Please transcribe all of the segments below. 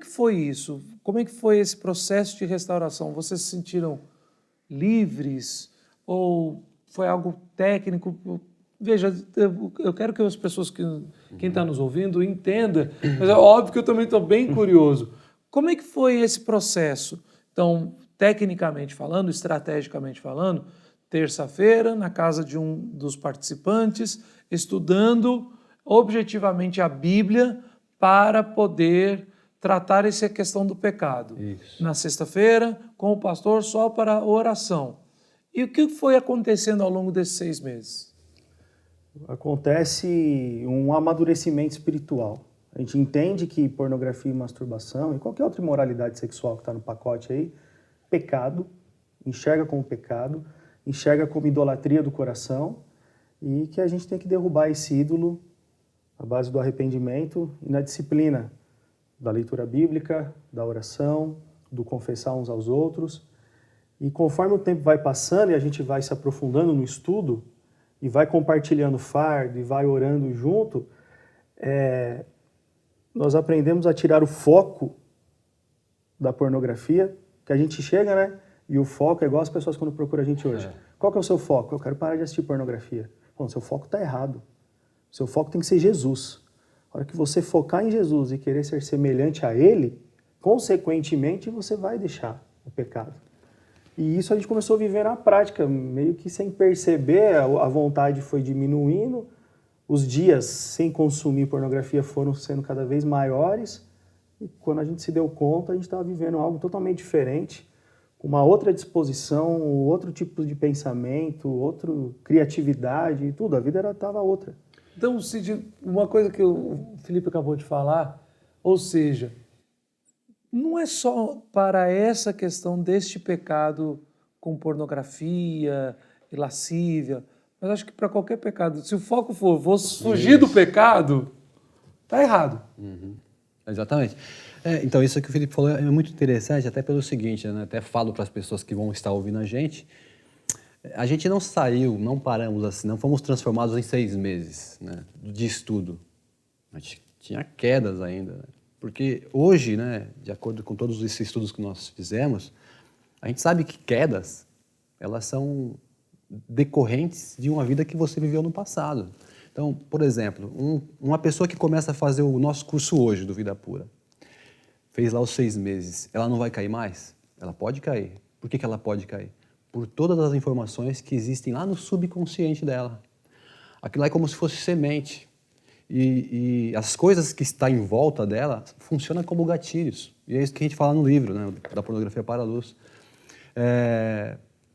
foi isso? Como é que foi esse processo de restauração? Vocês se sentiram livres ou foi algo técnico? Veja, eu quero que as pessoas, quem está nos ouvindo, entenda, mas é óbvio que eu também estou bem curioso. Como é que foi esse processo? Então, tecnicamente falando, estrategicamente falando, terça-feira, na casa de um dos participantes, estudando objetivamente a Bíblia para poder tratar essa questão do pecado. Isso. Na sexta-feira, com o pastor, só para oração. E o que foi acontecendo ao longo desses 6 meses? Acontece um amadurecimento espiritual. A gente entende que pornografia e masturbação e qualquer outra imoralidade sexual que está no pacote aí, pecado, enxerga como pecado, enxerga como idolatria do coração e que a gente tem que derrubar esse ídolo à base do arrependimento e na disciplina da leitura bíblica, da oração, do confessar uns aos outros. E conforme o tempo vai passando e a gente vai se aprofundando no estudo e vai compartilhando fardo e vai orando junto, nós aprendemos a tirar o foco da pornografia, que a gente chega, né? E o foco é igual as pessoas quando procuram a gente hoje. Qual que é o seu foco? Eu quero parar de assistir pornografia. Bom, seu foco está errado. Seu foco tem que ser Jesus. A hora que você focar em Jesus e querer ser semelhante a Ele, consequentemente você vai deixar o pecado. E isso a gente começou a viver na prática, meio que sem perceber, a vontade foi diminuindo, os dias sem consumir pornografia foram sendo cada vez maiores, e quando a gente se deu conta, a gente estava vivendo algo totalmente diferente, com uma outra disposição, outro tipo de pensamento, outra criatividade, tudo, a vida estava outra. Então, Cid, uma coisa que o Felipe acabou de falar, ou seja, não é só para essa questão deste pecado com pornografia e lascívia, mas acho que para qualquer pecado. Se o foco for, vou fugir do pecado, está errado. Exatamente. Então, isso que o Felipe falou é muito interessante, até pelo seguinte, né? Até falo para as pessoas que vão estar ouvindo a gente não saiu, não paramos assim, não fomos transformados em 6 meses, né, de estudo. A gente tinha quedas ainda, né? Porque hoje, né, de acordo com todos esses estudos que nós fizemos, a gente sabe que quedas, elas são decorrentes de uma vida que você viveu no passado. Então, por exemplo, uma pessoa que começa a fazer o nosso curso hoje, do Vida Pura, fez lá os 6 meses, ela não vai cair mais? Ela pode cair. Por que ela pode cair? Por todas as informações que existem lá no subconsciente dela. Aquilo lá é como se fosse semente. E as coisas que estão em volta dela funcionam como gatilhos. E é isso que a gente fala no livro, né, da pornografia para a luz.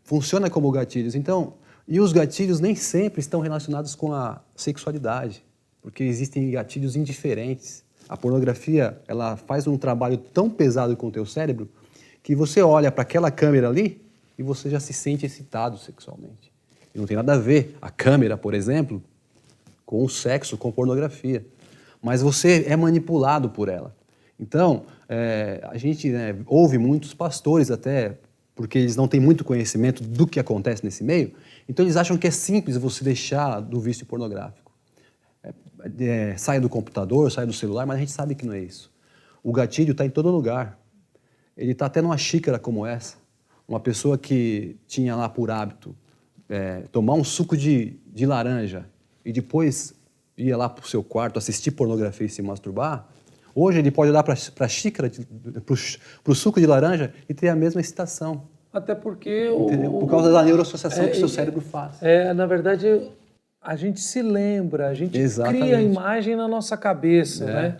Funciona como gatilhos. Então, e os gatilhos nem sempre estão relacionados com a sexualidade, porque existem gatilhos indiferentes. A pornografia, ela faz um trabalho tão pesado com o teu cérebro que você olha para aquela câmera ali e você já se sente excitado sexualmente. E não tem nada a ver a câmera, por exemplo, com o sexo, com pornografia. Mas você é manipulado por ela. Então, a gente ouve muitos pastores até, porque eles não têm muito conhecimento do que acontece nesse meio, então eles acham que é simples você deixar do vício pornográfico. Sai do computador, sai do celular, mas a gente sabe que não é isso. O gatilho está em todo lugar. Ele está até numa xícara como essa. Uma pessoa que tinha lá por hábito tomar um suco de laranja e depois ia lá para o seu quarto assistir pornografia e se masturbar, hoje ele pode olhar para a xícara, para o suco de laranja e ter a mesma excitação. Até porque... Por causa da neuroassociação que o seu cérebro faz. Na verdade, a gente se lembra, a gente cria a imagem na nossa cabeça, né?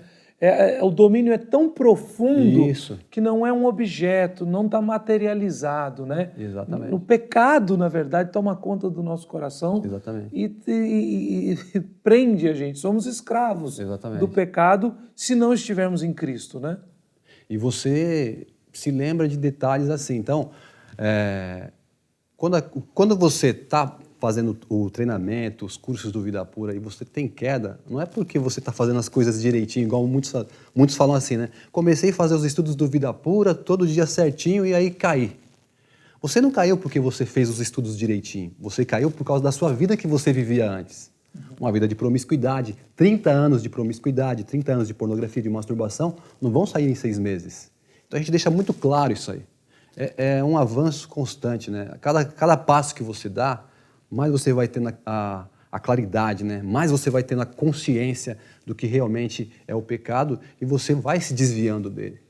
O domínio é tão profundo que não é um objeto, não está materializado, né? Exatamente. O pecado, na verdade, toma conta do nosso coração. Exatamente. E prende a gente. Somos escravos do pecado se não estivermos em Cristo, né? E você se lembra de detalhes assim. Então, quando você está fazendo o treinamento, os cursos do Vida Pura, e você tem queda, não é porque você está fazendo as coisas direitinho, igual muitos falam assim, né? Comecei a fazer os estudos do Vida Pura, todo dia certinho, e aí caí. Você não caiu porque você fez os estudos direitinho, você caiu por causa da sua vida que você vivia antes. Uma vida de promiscuidade, 30 anos de promiscuidade, 30 anos de pornografia, de masturbação, não vão sair em 6 meses. Então a gente deixa muito claro isso aí. É um avanço constante, né? Cada passo que você dá, mais você vai tendo a claridade, né? Mais você vai tendo a consciência do que realmente é o pecado e você vai se desviando dele.